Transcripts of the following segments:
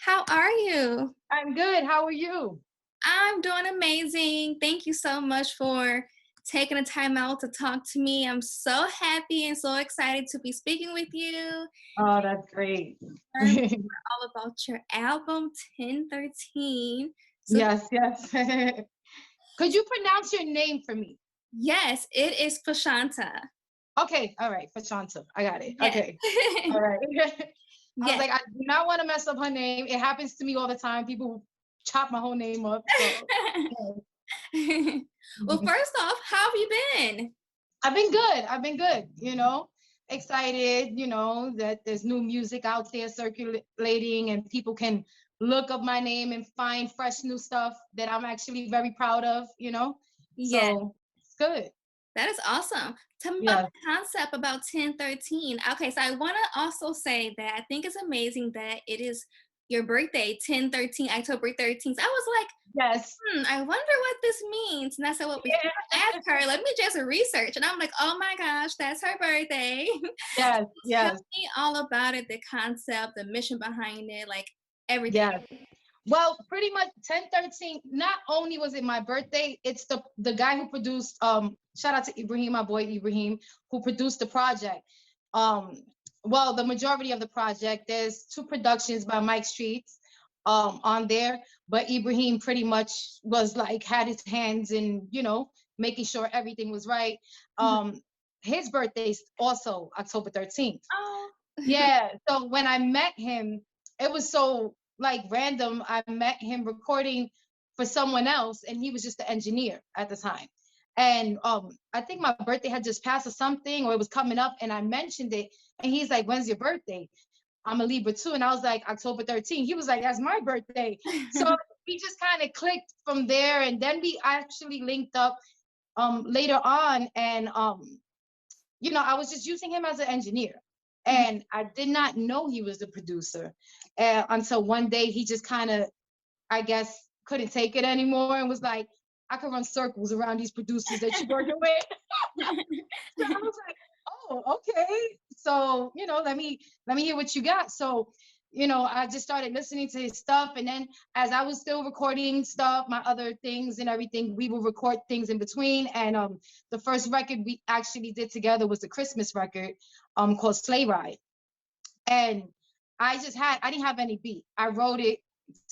How are you? I'm good. How are you? I'm doing amazing. Thank you so much for taking the time out to talk to me. I'm so happy and so excited to be speaking with you. Oh, that's great. Learn more all about your album 1013. So Yes, yes. Could you pronounce your name for me? yes, it is PhaShunta. Okay, all right, PhaShunta. I got it. Yes. Okay, all right. I was Yes. like, I do not want to mess up her name. It happens to me all the time. People chop my whole name up. So, Well, yeah. first off, how have you been? I've been good. I've been good. Excited. That there's new music out there circulating, and people can look up my name and find fresh new stuff that I'm actually very proud of. Yes. So it's good. That is awesome. Tell me about Yeah. the concept about 1013. Okay, so I want to also say that I think it's amazing that it is your birthday, 1013, October 13th. I was like, Yes. I wonder what this means. And I said, well, before I ask her, let me just research. And I'm like, oh my gosh, that's her birthday. Yes. Tell Yes. me all about it, the concept, the mission behind it, like everything. Yes. Well, pretty much 1013. Not only was it my birthday, it's the guy who produced shout out to Ibrahim, my boy Ibrahim, who produced the project. Um well, the majority of the project, there's two productions by Mike Streets on there, but Ibrahim pretty much was like had his hands in, making sure everything was right. Mhm. His birthday's also October 13th. Oh. Yeah. So when I met him, it was so like random. I met him recording for someone else, and he was just the engineer at the time. And I think my birthday had just passed or something, or it was coming up, and I mentioned it. And he's like, "When's your birthday?" I'm a Libra too, and I was like, October 13th. He was like, "That's my birthday." So we just kind of clicked from there, and then we actually linked up later on, and I was just using him as an engineer. And I did not know he was the producer until one day he just kind of, I guess, couldn't take it anymore and was like, I could run circles around these producers that you're working with. So I was like, oh, okay. So, let me hear what you got. So, I just started listening to his stuff. And then as I was still recording stuff, my other things and everything, we would record things in between. And the first record we actually did together was the Christmas record called Sleigh Ride. And I didn't have any beat. I wrote it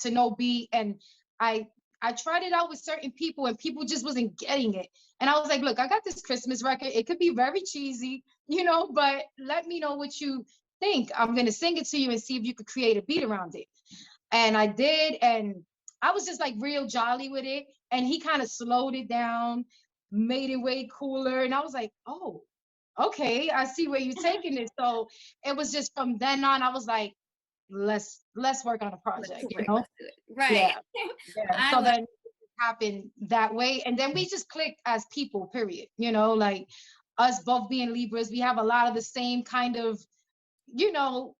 to no beat, and I I tried it out with certain people, and people just wasn't getting it. And I was like, look, I got this Christmas record. It could be very cheesy, but let me know what you think. I'm gonna sing it to you and see if you could create a beat around it. And I did, and I was just like real jolly with it. And he kind of slowed it down, made it way cooler. And I was like, oh, okay, I see where you're taking it. So it was just from then on, I was like, let's work on a Let's project, work. Let's do it. Yeah, Right. yeah. I So love. then it happened that way. And then we just clicked as people, period. Like us both being Libras, we have a lot of the same kind of, you know,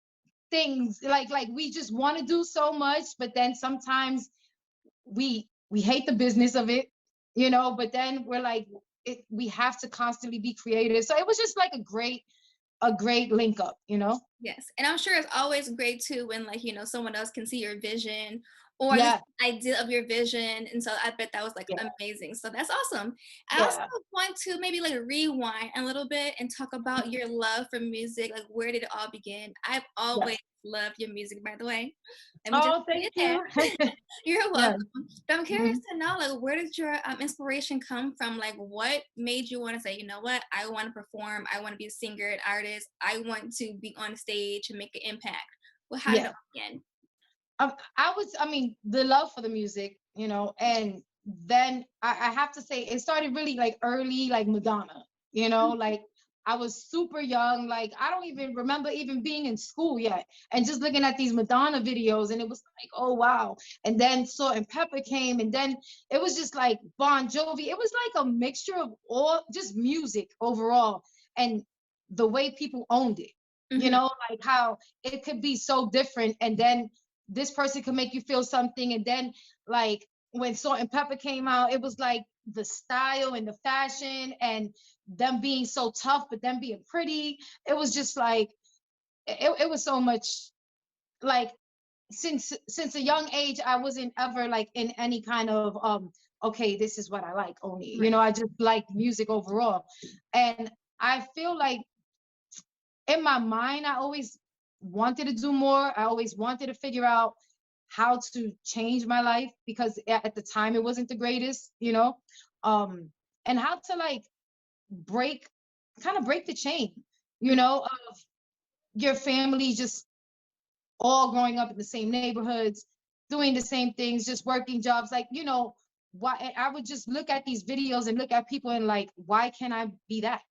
things. Like we just want to do so much, but then sometimes we hate the business of it, but then we're like we have to constantly be creative. So it was just like a great link up. Yes. And I'm sure it's always great too when like, someone else can see your vision or this Yeah, idea of your vision. And so I bet that was like yeah, amazing. So that's awesome. I also yeah, want to maybe like rewind a little bit and talk about your love for music. Like where did it all begin? I've yeah. always loved your music, by the way. Let me just Oh, say thank that. you. You're Yeah. welcome. But I'm curious Mhm. to know, like, where did your inspiration come from? Like, what made you want to say, you know what, I want to perform, I want to be a singer, an artist, I want to be on stage and make an impact? Well, how did it Yeah. all begin? I mean, the love for the music, and then I have to say it started really like early, like Madonna, like I was super young, like I don't even remember even being in school yet, and just looking at these Madonna videos, and it was like, oh wow. And then Salt and Pepper came, and then it was just like Bon Jovi. It was like a mixture of all just music overall, and the way people owned it, Hmm. like how it could be so different, and then this person could make you feel something. And then like when Salt and Pepper came out, it was like the style and the fashion and them being so tough but them being pretty. It was just like it was so much like since a young age, I wasn't ever like in any kind of okay, this is what I like only. You know, Right. I just like music overall. And I feel like in my mind, I always wanted to do more. I always wanted to figure out how to change my life because at the time it wasn't the greatest, you know, um, and how to like break, kind of break the chain, you Mhm. know, of your family just all growing up in the same neighborhoods, doing the same things, just working jobs. Like, you know, why I would just look at these videos and look at people and like, why can't I be that?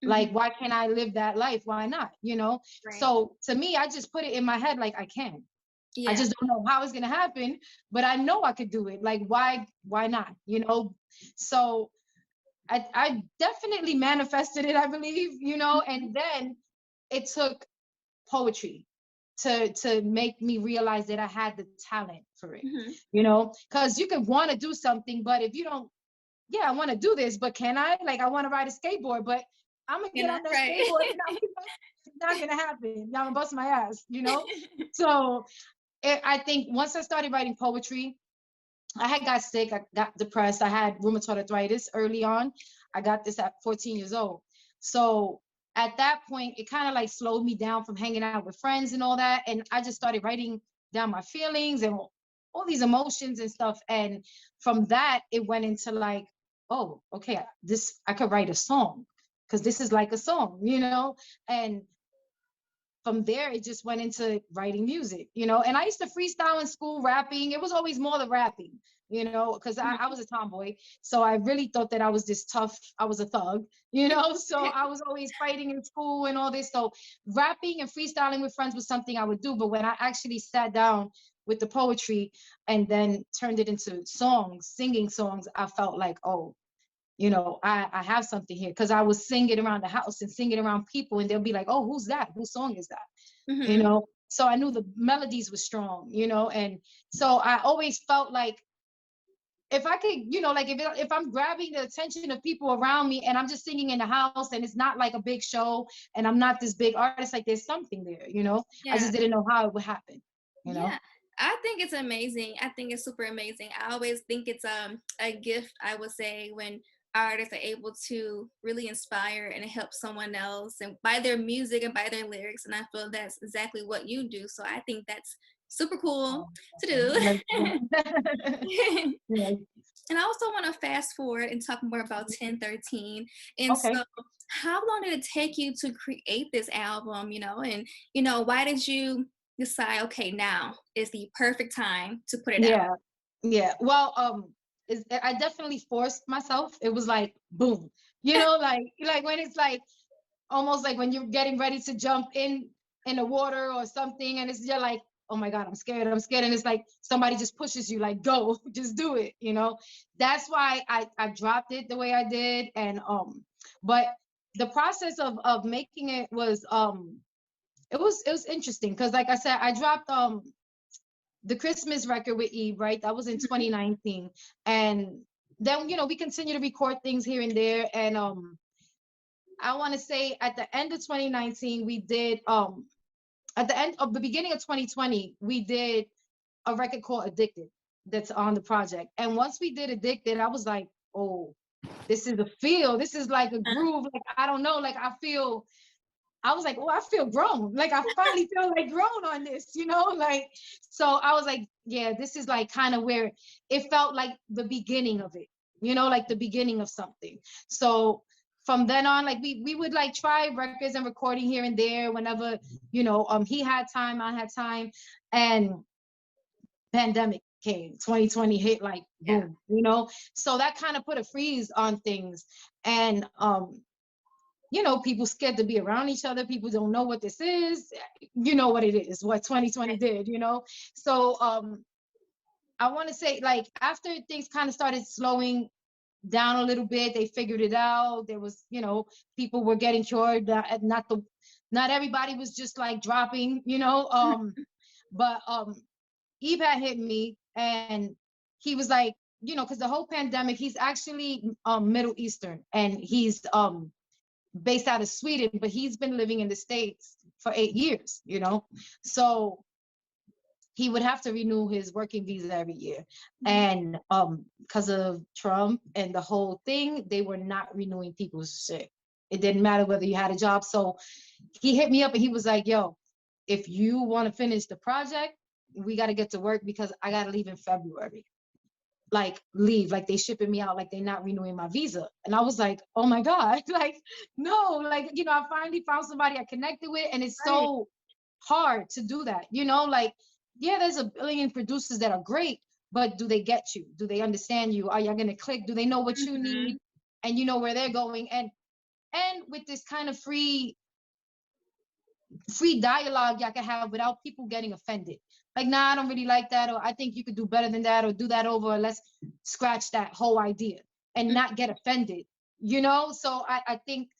Mhm. Like, why can't I live that life? Why not? You know? Right. So to me, I just put it in my head like I can. I Yeah. just don't know how it's gonna happen, but I know I could do it. Like, why not? You know? So I definitely manifested it, I believe, you know, Mhm. and then it took poetry to make me realize that I had the talent for it, Mhm. you know, because you could want to do something, but if you don't, yeah, I want to do this, but can I? Like, I want to ride a skateboard, but I'm gonna You get know, on that right. skateboard and it's not gonna happen. I'm gonna bust my ass, you know. So I think once I started writing poetry, I had got sick, I got depressed, I had rheumatoid arthritis early on. I got this at 14 years old. So at that point, it kind of like slowed me down from hanging out with friends and all that. And I just started writing down my feelings and all these emotions and stuff. And from that, it went into like, oh, okay, this I could write a song because this is like a song, you know? And from there it just went into writing music, you know. And I used to freestyle in school, rapping. It was always more the rapping, you know, because I Mhm. was a tomboy. So I really thought that I was this tough, I was a thug, you know. So I was always fighting in school and all this. So rapping and freestyling with friends was something I would do. But when I actually sat down with the poetry and then turned it into songs, singing songs, I felt like, oh, you know, I have something here because I was singing around the house and singing around people, and they'll be like, oh, who's that? Whose song is that? You Mhm. know, so I knew the melodies were strong, you know, and so I always felt like if I could, you know, like if I'm grabbing the attention of people around me and I'm just singing in the house and it's not like a big show and I'm not this big artist, like there's something there, you know. I Yeah. just didn't know how it would happen, you know. Yeah. I think it's amazing. I think it's super amazing. I always think it's a gift, I would say, when artists are able to really inspire and help someone else and by their music and by their lyrics. And I feel that's exactly what you do. So I think that's super cool Oh, to yes, do. yes. Yes. And I also want to fast forward and talk more about 1013. And Okay. so, how long did it take you to create this album? And why did you decide, okay, now is the perfect time to put it out? Yeah. Yeah. Well, I definitely forced myself. It was like boom, you know, like when it's like almost like when you're getting ready to jump in the water or something, and you're like, oh my god, I'm scared, and it's like somebody just pushes you, like go, just do it, you know. That's why I dropped it the way I did, and but the process of making it was it was interesting because like I said, I dropped the Christmas record with Eve, right? That was in Mhm. 2019. And then, you know, we continue to record things here and there. And I want to say at the end of 2019, we did at the end of the beginning of 2020, we did a record called Addicted that's on the project. And once we did Addicted, I was like, oh, this is a feel. This is like a groove. Like I don't know. Like I was like, oh, I feel grown. Like I finally feel like grown on this, you know? Like, so I was like, yeah, this is like kind of where it felt like the beginning of it, you know, like the beginning of something. So from then on, like we would like try records and recording here and there whenever, you know, he had time, I had time. And pandemic came, 2020 hit like Yeah. boom, you know? So that kind of put a freeze on things. And you know, people scared to be around each other. People don't know what this is. You know what it is, what 2020 did, you know? So I want to say like after things kind of started slowing down a little bit, they figured it out. There was, you know, people were getting cured. Not everybody was just like dropping, you know. But Eve had hit me and he was like, you know, because the whole pandemic, he's actually Middle Eastern and he's based out of Sweden, but he's been living in the States for 8 years, you know? So he would have to renew his working visa every year. And because of Trump and the whole thing, they were not renewing people's shit. It didn't matter whether you had a job. So he hit me up and he was like, yo, if you want to finish the project, we got to get to work because I got to leave in February. Like leave, like they shipping me out, like they're not renewing my visa. And I was like, oh my God, like, no, like, you know, I finally found somebody I connected with. And it's Right. so hard to do that, you know, like, yeah, there's a billion producers that are great, but do they get you? Do they understand you? Are y'all gonna click? Do they know what you need? And you know where they're going? And with this kind of free dialogue y'all can have without people getting offended. Like, nah, I don't really like that, or I think you could do better than that, or do that over, or let's scratch that whole idea and not get offended, you know? So I think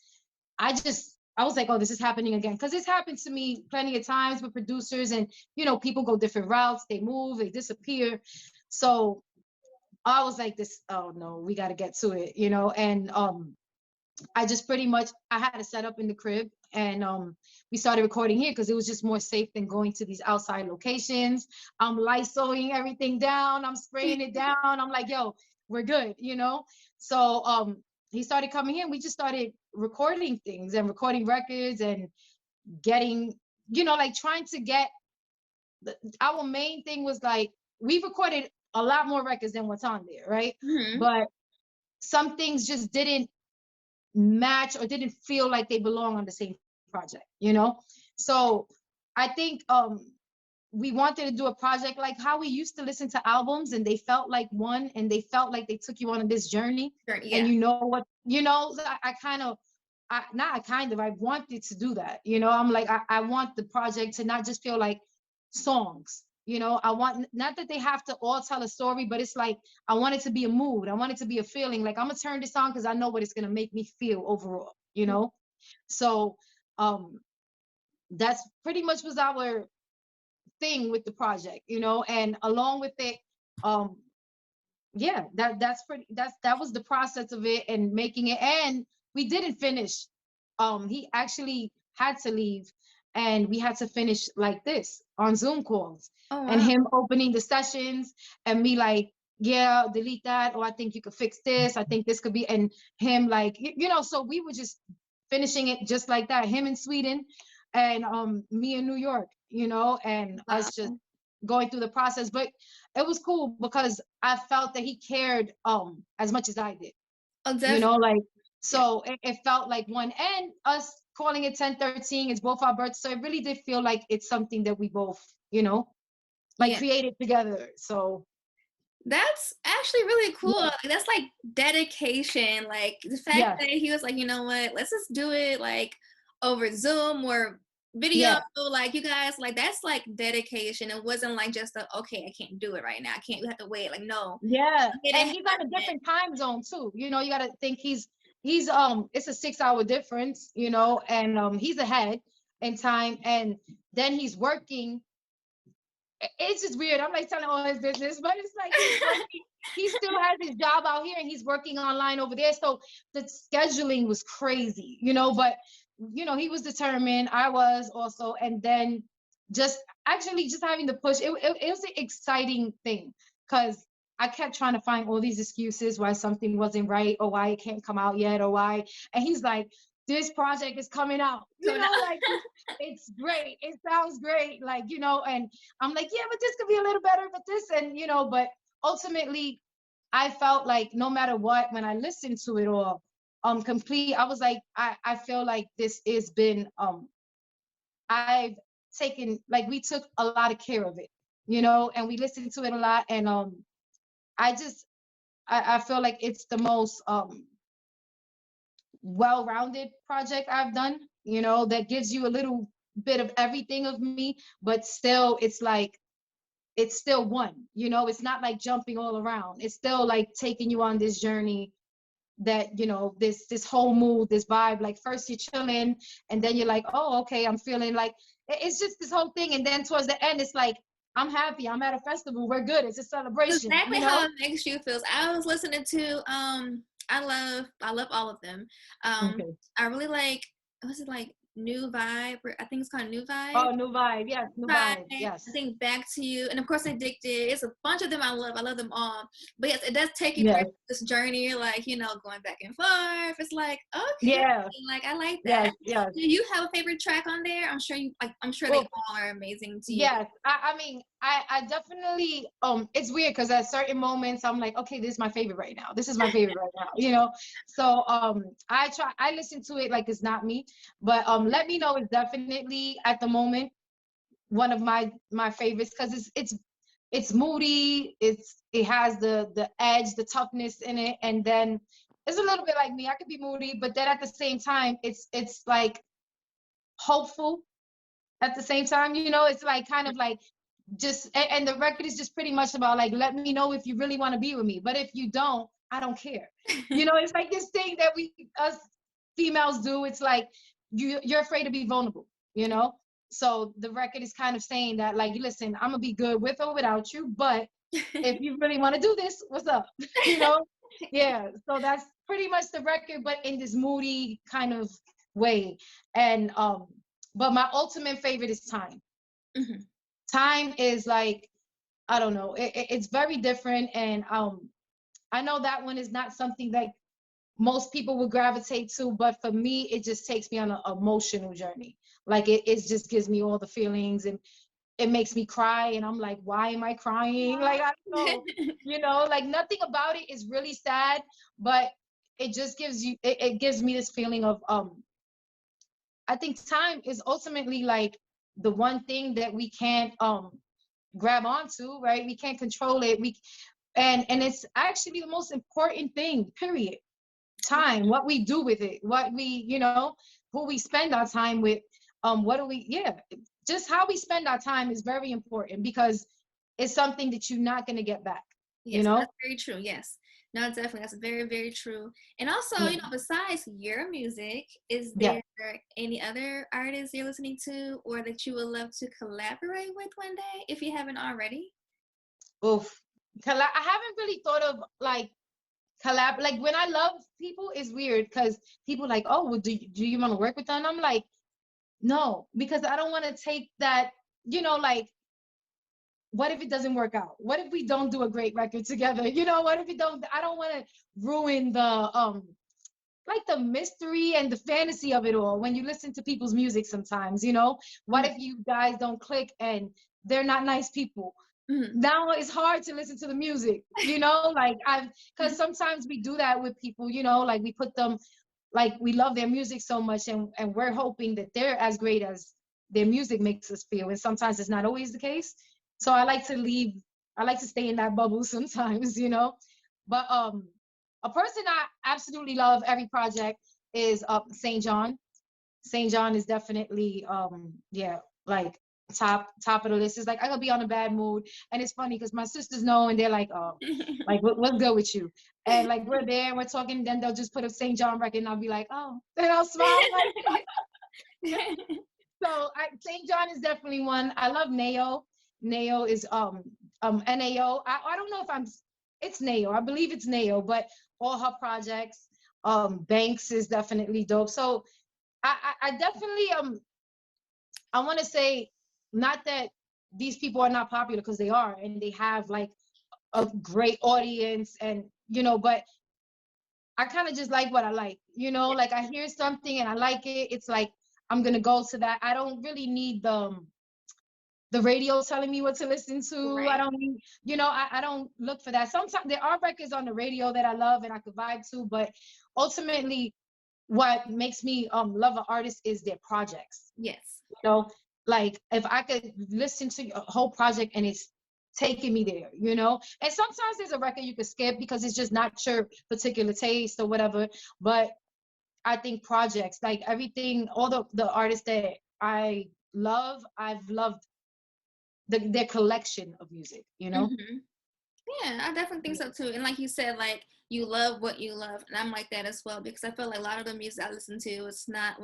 I was like, oh, this is happening again. Because it's happened to me plenty of times with producers, and, you know, people go different routes, they move, they disappear. So I was like, this, oh no, we got to get to it, you know? And I just pretty much, I had a setup in the crib, and we started recording here because it was just more safe than going to these outside locations. I'm Lysoling everything down, I'm spraying it down. I'm like, yo, we're good, you know? So he started coming in. We just started recording things and recording records and getting, you know, like trying to get, our main thing was like, we recorded a lot more records than what's on there, right? But some things just didn't match or didn't feel like they belong on the same project, you know? So I think we wanted to do a project like how we used to listen to albums, and they felt like one, and they felt like they took you on this journey. Yeah. And you know what, you know, I wanted to do that, you know? I'm like, I want the project to not just feel like songs, you know? I want, not that they have to all tell a story, but it's like, I want it to be a mood. I want it to be a feeling. Like, I'm gonna turn this on because I know what it's gonna make me feel overall, you know? So that's pretty much was our thing with the project, you know? And along with it, yeah, that was the process of it and making it. And we didn't finish. He actually had to leave, and we had to finish like this on Zoom calls. Oh, And wow. him opening the sessions and me like, yeah, delete that, or I think you could fix this, I think this could be, and him like, you know, so we were just finishing it just like that, him in Sweden and me in New York, you know, and us just Wow. going through the process. But it was cool because I felt that he cared as much as I did, Oh, you definitely. know, like, Yeah. so it felt like one. And us calling it 1013, it's both our births, so it really did feel like it's something that we both, you know, like Yeah. created together. So That's actually really cool. yeah, Like, that's like dedication. Like the fact yes, that he was like, you know what, let's just do it like over Zoom or video. yeah, Like you guys, like that's like dedication. It wasn't like just a okay, I can't do it right now. I can't. We have to wait. Like no, yeah. it And didn't he's on a happen. different time zone too, you know. You got to think he's it's a 6 hour difference, you know, and he's ahead in time, and then he's working. It's just weird. I'm like telling all his business, but it's like he's working. He still has his job out here, and he's working online over there. So the scheduling was crazy, you know. But you know, he was determined. I was also, and then just actually just having the push. It was an exciting thing because I kept trying to find all these excuses why something wasn't right, or why it can't come out yet, or why. And he's like, "This project is coming out," So you now, know, like it's great. It sounds great, like, you know. And I'm like, yeah, but this could be a little better, but this, and you know, but ultimately, I felt like no matter what, when I listened to it all, complete, I was like, I feel like this has been, I've taken, like, we took a lot of care of it, you know, and we listened to it a lot, and I just, I feel like it's the most well-rounded project I've done, you know, that gives you a little bit of everything of me, but still, it's like it's still one, you know. It's not like jumping all around. It's still like taking you on this journey that, you know, this whole mood, this vibe. Like first you're chilling, and then you're like, oh, okay, I'm feeling like it's just this whole thing. And then towards the end, it's like, I'm happy, I'm at a festival, we're good, it's a celebration, exactly you how know. it makes you feel. I was listening to I love all of them. Okay. I really like, was it like New Vibe, or I think it's called New Vibe. Oh, New Vibe. Yes, New Vibe, Vibe. I Yes. think Back to You, and of course Addicted. It's a bunch of them I love. I love them all. But yes, it does take you through Yes. this journey, like, going back and forth. It's like, okay, Yeah. like I like that. Yes. Yes. Do you have a favorite track on there? I'm sure they Well, all are amazing to you. yes. I mean, I definitely it's weird because at certain moments I'm like, okay, this is my favorite right now. This is my favorite right now, you know. So I listen to it like it's not me, but Let Me Know is definitely at the moment one of my favorites because it's moody, it has the edge, the toughness in it, and then it's a little bit like me. I could be moody, but then at the same time it's like hopeful at the same time, you know. It's like kind of like just and the record is just pretty much about like, let me know if you really want to be with me, but if you don't, I don't care. You know, it's like this thing that we us females do. It's like you're afraid to be vulnerable, you know. So the record is kind of saying that, like, listen, I'm gonna be good with or without you, but if you really want to do this, what's up? You know. Yeah, so that's pretty much the record, but in this moody kind of way. And but my ultimate favorite is Time. Mhm. Time is like, I don't know, it's very different. And I know that one is not something like most people would gravitate to, but for me it just takes me on an emotional journey. Like it just gives me all the feelings, and it makes me cry, and I'm like, why am I crying? Like, I don't know, you know, like nothing about it is really sad, but it just it gives me this feeling of I think time is ultimately like the one thing that we can't grab onto, right? We can't control it. And it's actually the most important thing, period. Time, what we do with it, what we, you know, who we spend our time with, what do we, yeah, just how we spend our time is very important because it's something that you're not going to get back, you Yes, know. that's very true. Yes. No, definitely. That's very, very true. And also, Yeah. besides your music, is Yeah. there any other artists you're listening to or that you would love to collaborate with one day if you haven't already? Oof. I haven't really thought of like collab. Like when I love people, it's weird because people like, oh, well, do you want to work with them? And I'm like, no, because I don't want to take that, you know, like, what if it doesn't work out? What if we don't do a great record together? You know, what if we don't, I don't want to ruin the like the mystery and the fantasy of it all when you listen to people's music sometimes, you know? What Mhm. if you guys don't click and they're not nice people? Mhm. Now it's hard to listen to the music, you know? Like I've because sometimes we do that with people, you know, like we put them, like we love their music so much, and we're hoping that they're as great as their music makes us feel, and sometimes it's not always the case. So I like to stay in that bubble sometimes, you know. But a person I absolutely love every project is St. John. St. John is definitely yeah, like top of the list. It's like I could be on a bad mood, and it's funny because my sisters know, and they're like, oh, like what's good with you? And like we're there and we're talking, then they'll just put a St. John record, and I'll be like, oh, and I'll smile like. So St. John is definitely one. I love Nao. Nao is Nao. I don't know if it's Nao. I believe it's Nao, but all her projects. Banks is definitely dope. So I definitely I want to say, not that these people are not popular, because they are, and they have like a great audience, and you know, but I kind of just like what I like, you know, like I hear something and I like it. It's like I'm gonna go to that. I don't really need the radio telling me what to listen to. I Right. don't need, you know, I don't look for that. Sometimes there are records on the radio that I love and I could vibe to, but ultimately what makes me love an artist is their projects. Yes. You know, like if I could listen to a whole project and it's taking me there, you know. And sometimes there's a record you could skip because it's just not your particular taste or whatever. But I think projects, like everything, all the artists that I've loved their collection of music, you know. Hmm. Yeah, I definitely think so too. And like you said, like you love what you love, and I'm like that as well because I feel like a lot of the music I listen to, it's not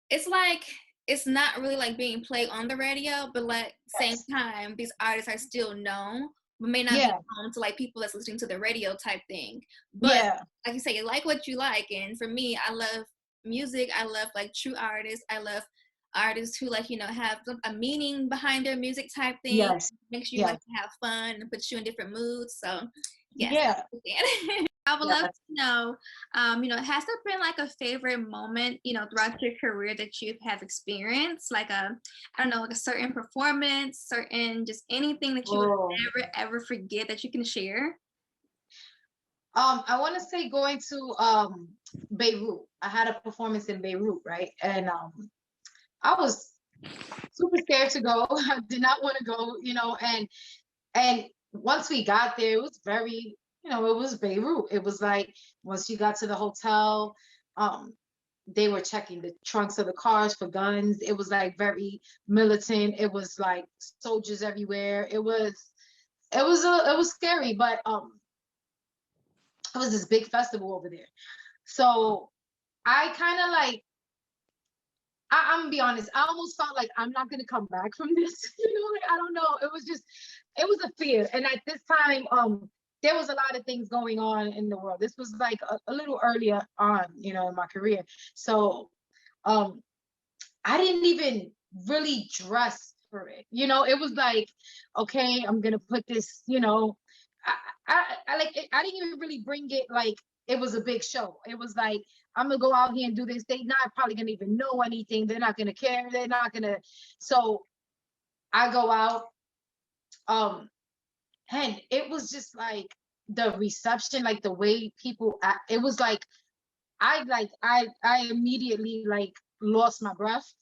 it's like it's not really like being played on the radio, but like same Yes. time, these artists are still known, but may not be Yeah. known to like people that's listening to the radio type thing. But Yeah. like you say, you like what you like, and for me, I love music. I love like true artists. I love artists who like, have a meaning behind their music type thing. Yes. Makes you like Yes. to have fun and puts you in different moods. So yes, Yeah. I understand. I would love Yeah. to know, has there been like a favorite moment, throughout your career that you have experienced? Like I don't know, like a certain performance, certain just anything that you would Oh. never ever forget that you can share? I want to say going to Beirut. I had a performance in Beirut, right? And I was super scared to go. I did not want to go, and once we got there, it was very, it was Beirut. It was like once you got to the hotel, um, they were checking the trunks of the cars for guns. It was like very militant. It was like soldiers everywhere. It was scary, but it was this big festival over there. So I kind of like, I'm gonna be honest, I almost felt like I'm not gonna come back from this. Like, I don't know. It was a fear. And at this time, there was a lot of things going on in the world. This was like a little earlier on, in my career. So um I didn't even really dress for it. It was like, okay, I'm gonna put this, I, I like I didn't even really bring it like it was a big show. It was like I'm gonna go out here and do this. They not probably gonna even know anything. They're not gonna care. They're not gonna. So I go out, um, and it was just like the reception, like the way people act. It was like I immediately like lost my breath.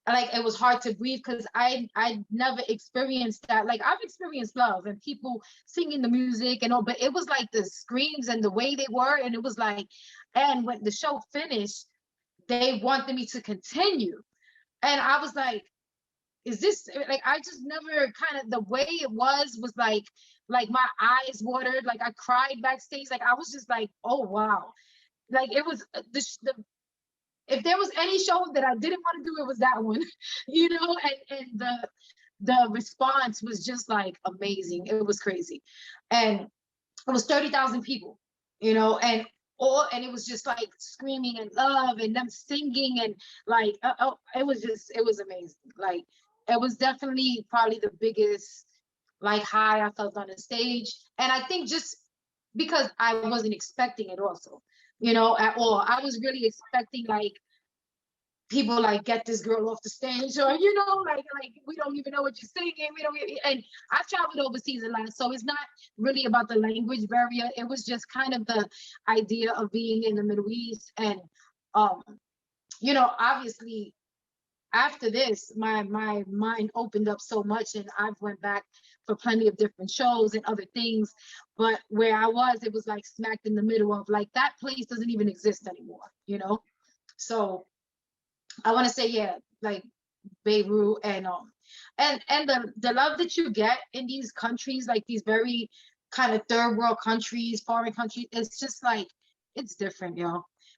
Like it was hard to breathe because I never experienced that. Like I've experienced love and people singing the music and all, but it was like the screams and the way they were, and it was like, and when the show finished, they wanted me to continue, and I was like, is this like I just never kind of the way it was like my eyes watered, like I cried backstage, like I was just like, oh wow, like it was the if there was any show that I didn't want to do, it was that one, and the response was just like amazing. It was crazy. And it was 30,000 people, and it was just like screaming and love and them singing and like it was amazing. Like it was definitely probably the biggest like high I felt on the stage. And I think just because I wasn't expecting it also, at all. I was really expecting like people like get this girl off the stage, or like we don't even know what you're singing, we don't and I've traveled overseas a lot, so it's not really about the language barrier. It was just kind of the idea of being in the Middle East. And um obviously after this my mind opened up so much, and I've went back for plenty of different shows and other things, but where I was, it was like smacked in the middle of like that place doesn't even exist anymore. So I want to say, yeah, like Beirut. And the love that you get in these countries, like these very kind of third world countries, foreign countries, it's just like it's different,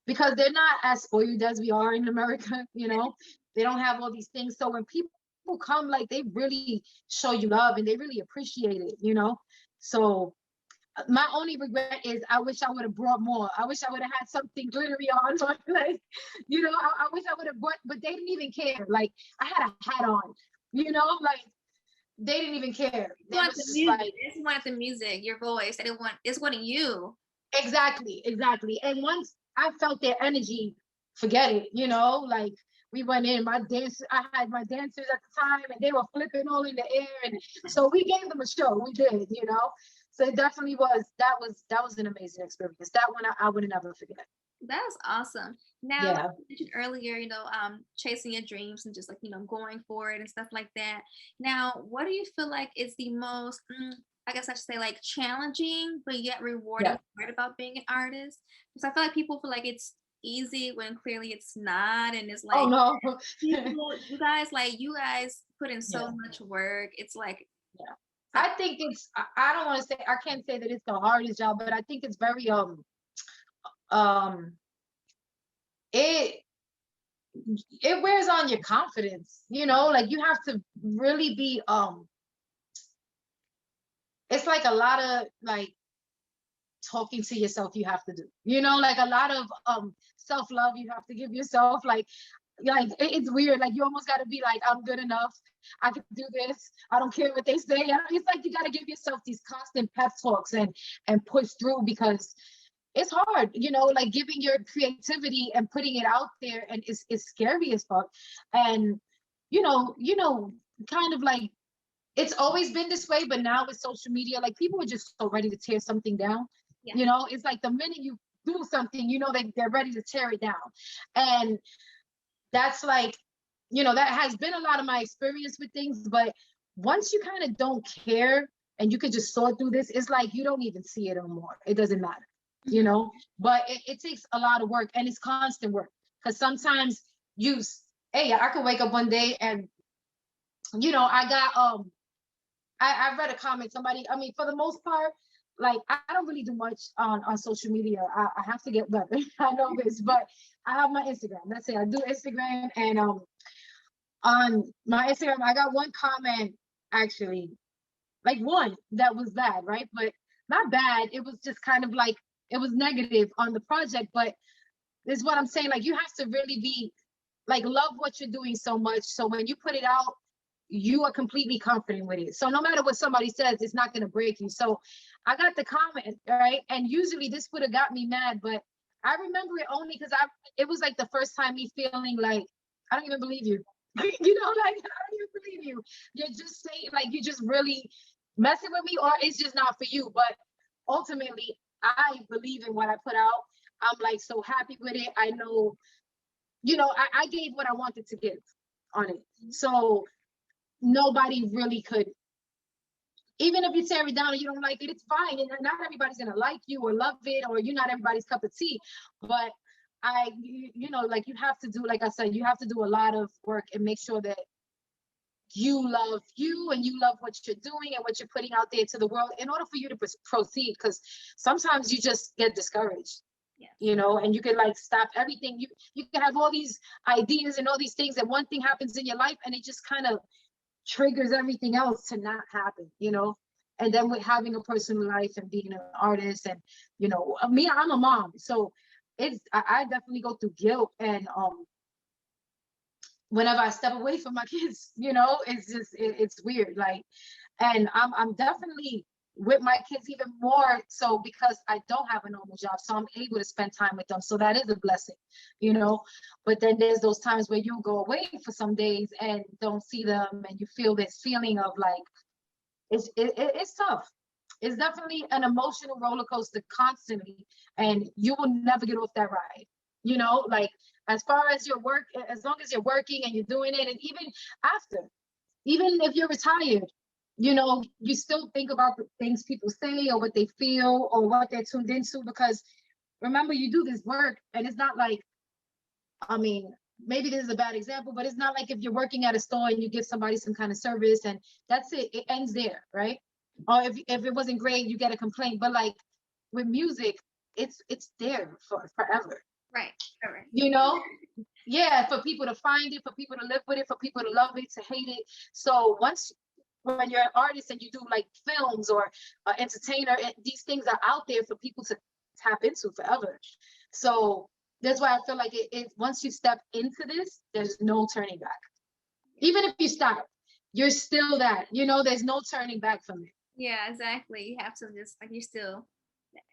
because they're not as spoiled as we are in America. They don't have all these things. So when people come, like they really show you love and they really appreciate it. So my only regret is I wish I would have brought more. I wish I would have had something glittery on, like, I wish I would have brought, but they didn't even care. Like I had a hat on, like they didn't even care. You They want was the just music. like, They just wanted the music, your voice. They didn't want. It's wanting you. exactly, exactly. And once I felt their energy, forget it, like we went in, I had my dancers at the time and they were flipping all in the air. And so we gave them a show. We did. So it definitely that was an amazing experience. That one I would never forget. That's awesome. Now, like Yeah. you mentioned earlier, chasing your dreams and just like, going for it and stuff like that. Now, what do you feel like is the most, I guess I should say, like challenging, but yet rewarding Yeah. part about being an artist? Because I feel like people feel like it's easy when clearly it's not. And it's Oh like, no. you guys put in so Yeah. much work. It's like, Yeah. like I think I don't want to say, I can't say that it's the hardest job, but I think it's very um it it wears on your confidence, like you have to really be it's like a lot of like talking to yourself you have to do. You know, like a lot of self-love you have to give yourself. It's weird. Like you almost got to be like, I'm good enough. I can do this. I don't care what they say. It's like you got to give yourself these constant pep talks and push through, because it's hard, you know, like giving your creativity and putting it out there, and it's scary as fuck. And kind of like it's always been this way, but now with social media, like people are just so ready to tear something down. Yeah. You know, it's like the minute you do something, you know, they're ready to tear it down. And that's like, that has been a lot of my experience with things. But once you kind of don't care and you could just sort through this, it's like you don't even see it anymore. It doesn't matter, but it takes a lot of work, and it's constant work. Because sometimes hey, I could wake up one day and, I got, I read a comment, somebody, I mean, for the most part, like I don't really do much on social media. I have to get better. I know this, but I have my Instagram. That's it. I do Instagram, and on my Instagram, I got one comment, actually, like one that was bad, right? But not bad. It was just kind of like, it was negative on the project. But this is what I'm saying. Like you have to really be like, love what you're doing so much, so when you put it out, you are completely confident with it. So no matter what somebody says, it's not going to break you. So I got the comment, right? And usually this would have got me mad, but I remember it only because it was like the first time me feeling like, I don't even believe you. Like, I don't even believe you. You're just saying, like, you just really messing with me, or it's just not for you. But ultimately, I believe in what I put out. I'm like so happy with it. I know, I gave what I wanted to give on it. So nobody really could, even if you tear it down and you don't like it, it's fine. And not everybody's gonna like you or love it, or you're not everybody's cup of tea. But like you have to do, like I said, you have to do a lot of work and make sure that you love you and you love what you're doing and what you're putting out there to the world in order for you to proceed. Because sometimes you just get discouraged. And you can like stop everything. You can have all these ideas and all these things, and one thing happens in your life and it just kind of triggers everything else to not happen, and then with having a personal life and being an artist, and me, I'm a mom, so I definitely go through guilt, and whenever I step away from my kids, it's just it's weird, like, and I'm definitely with my kids even more so because I don't have a normal job, so I'm able to spend time with them, so that is a blessing, but then there's those times where you go away for some days and don't see them, and you feel this feeling of like it's tough. It's definitely an emotional roller coaster constantly, and you will never get off that ride, like as far as your work, as long as you're working and you're doing it, and even after, even if you're retired, you still think about the things people say or what they feel or what they're tuned into, because remember, you do this work, and it's not like, I mean, maybe this is a bad example, but it's not like if you're working at a store and you give somebody some kind of service and that's it, it ends there, right? Or if it wasn't great, you get a complaint. But like with music, it's there for forever. Right. All right. Yeah, for people to find it, for people to live with it, for people to love it, to hate it. So when you're an artist and you do like films or entertainer, these things are out there for people to tap into forever. So that's why I feel like it once you step into this, there's no turning back. Even if you stop, you're still that, there's no turning back from it. Yeah, exactly. You have to just like you're still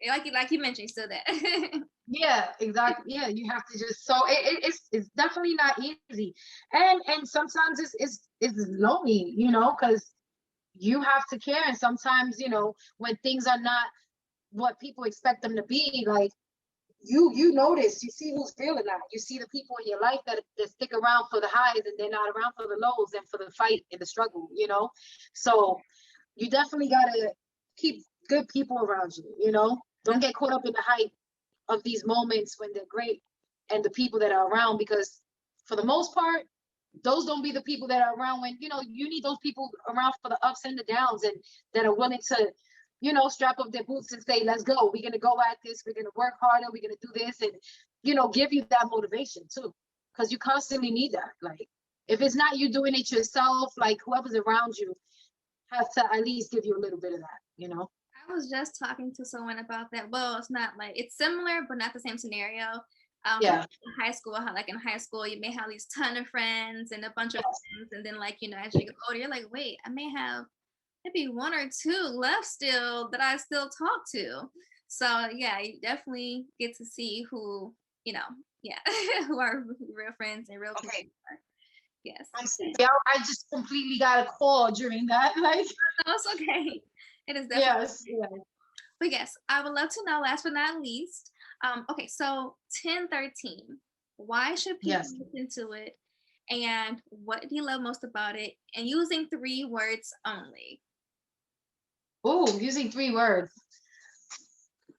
like you mentioned, you're still that. Yeah, exactly. Yeah, you have to just, so it's definitely not easy, and sometimes it's lonely, because you have to care, and sometimes when things are not what people expect them to be, like you notice, you see who's real or not. You see the people in your life that stick around for the highs, and they're not around for the lows and for the fight and the struggle, So you definitely gotta keep good people around you, Don't get caught up in the hype of these moments when they're great and the people that are around, because for the most part, those don't be the people that are around when, you need those people around for the ups and the downs, and that are willing to, strap up their boots and say, let's go. We're going to go at this. We're going to work harder. We're going to do this, and, give you that motivation too, because you constantly need that. Like, if it's not you doing it yourself, like whoever's around you has to at least give you a little bit of that, I was just talking to someone about that. Well, it's not like it's similar, but not the same scenario. 'Cause Yeah. in high school, how like in high school, you may have these ton of friends and a bunch of Yes. friends, and then like as you get older, you're like, wait, I may have maybe one or two left still that I still talk to. So yeah, you definitely get to see who yeah, who are real friends and real people Okay. are. Yes. I see. Yeah, I just completely got a call during that. Like, No, it's okay. It is definitely. yes, yes, But yes, I would love to know, last but not least, okay, so 1013, why should people yes. listen to it? And what do you love most about it? And using 3 words only. Ooh, using 3 words.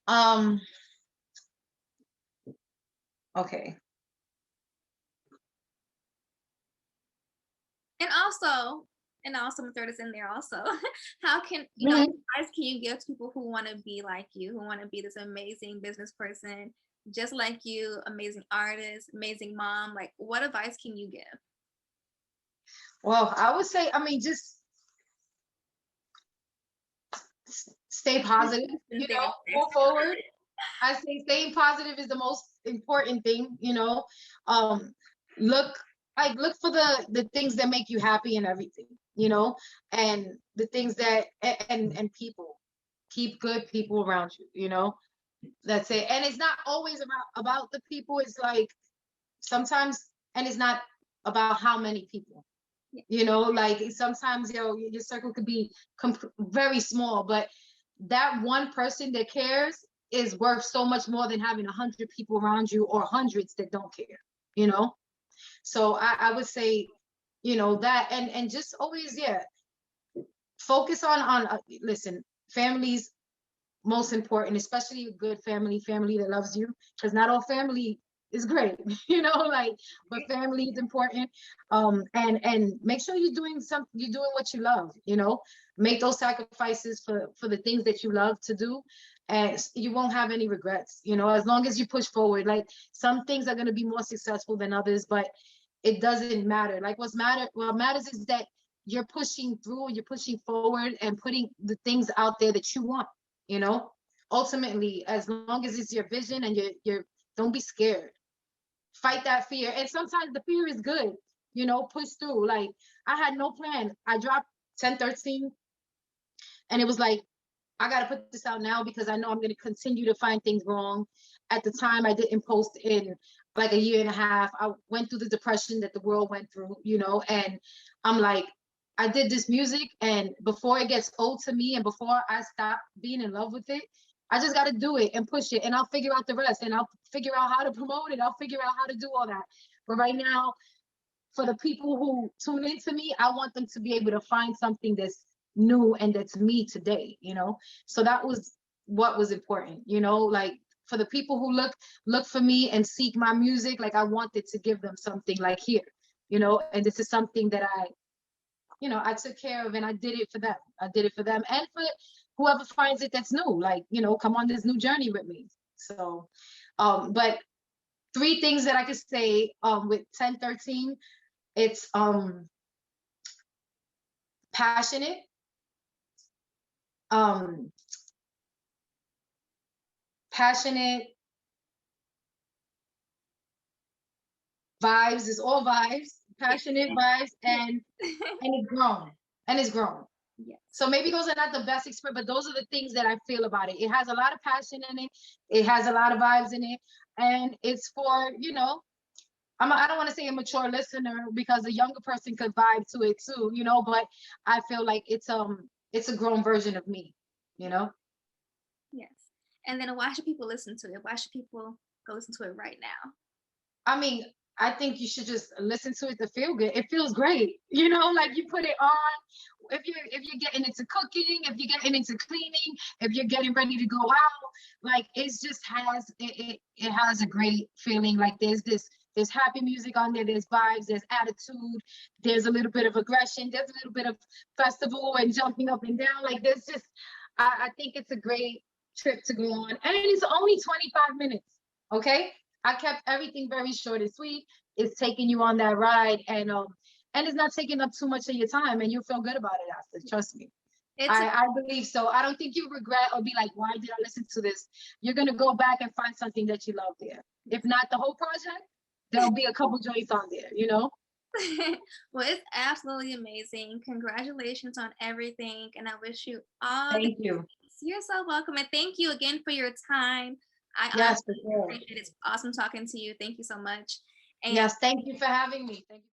Um, okay. And also, I'm gonna throw this in there also. How can, Mhm. advice can you give to people who want to be like you, who want to be this amazing business person, just like you, amazing artist, amazing mom? Like, what advice can you give? Well, I would say, I mean, just stay positive, And thing move forward. I say staying positive is the most important thing, Um, look look for the things that make you happy and everything, and the things that and people. Keep good people around you. That's it. And it's not always about the people. It's like sometimes, and it's not about how many people. Yeah. Like sometimes your circle could be very small, but that one person that cares is worth so much more than having 100 people around you or hundreds that don't care. You know, so I would say, that and just always, yeah, focus on listen, families most important, especially a good family that loves you, because not all family is great, like, but family is important. And make sure you're doing what you love, make those sacrifices for the things that you love to do, and you won't have any regrets, as long as you push forward. Like, some things are going to be more successful than others, but it doesn't matter. Like, what matters is that you're pushing through, you're pushing forward and putting the things out there that you want, you know ultimately, as long as it's your vision, and you're don't be scared, fight that fear. And sometimes the fear is good, push through. Like, I had no plan. I dropped 1013, and it was like, I got to put this out now because I know I'm going to continue to find things wrong. At the time, I didn't post in like a year and a half. I went through the depression that the world went through, and I'm like, I did this music, and before it gets old to me and before I stop being in love with it, I just got to do it and push it, and I'll figure out the rest, and I'll figure out how to promote it. I'll figure out how to do all that. But right now, for the people who tune into me, I want them to be able to find something that's new and that's me today. So that was what was important, like, for the people who look for me and seek my music, like, I wanted to give them something like here, and this is something that I took care of, and I did it for them. I did it for them and for whoever finds it that's new, like, come on this new journey with me. So but 3 things that I could say with 1013, it's passionate, um passionate, vibes, is all vibes, passionate vibes, and it's grown. And it's grown. Yes. So maybe those are not the best experience, but those are the things that I feel about it. It has a lot of passion in it. It has a lot of vibes in it. And it's for, I don't want to say a mature listener, because a younger person could vibe to it too, but I feel like it's a grown version of me, you know? Yes. And then why should people listen to it? Why should people go listen to it right now? I mean, I think you should just listen to it to feel good. It feels great, like, you put it on. If you're getting into cooking, if you're getting into cleaning, if you're getting ready to go out, like, it has a great feeling. Like, there's happy music on there, there's vibes, there's attitude, there's a little bit of aggression, there's a little bit of festival and jumping up and down. Like, there's just I think it's a great trip to go on. And it's only 25 minutes. Okay. I kept everything very short and sweet. It's taking you on that ride, and it's not taking up too much of your time, and you'll feel good about it after. Trust me. It's I believe so. I don't think you regret or be like, why did I listen to this? You're gonna go back and find something that you love there. If not the whole project, there'll be a couple joints on there, you know? well, it's absolutely amazing. Congratulations on everything, and I wish you all the Thank you. best. You're so welcome, and thank you again for your time. I Yes, for honestly sure. appreciate it. It's awesome talking to you. Thank you so much. And Yes, thank you for having me. Thank you.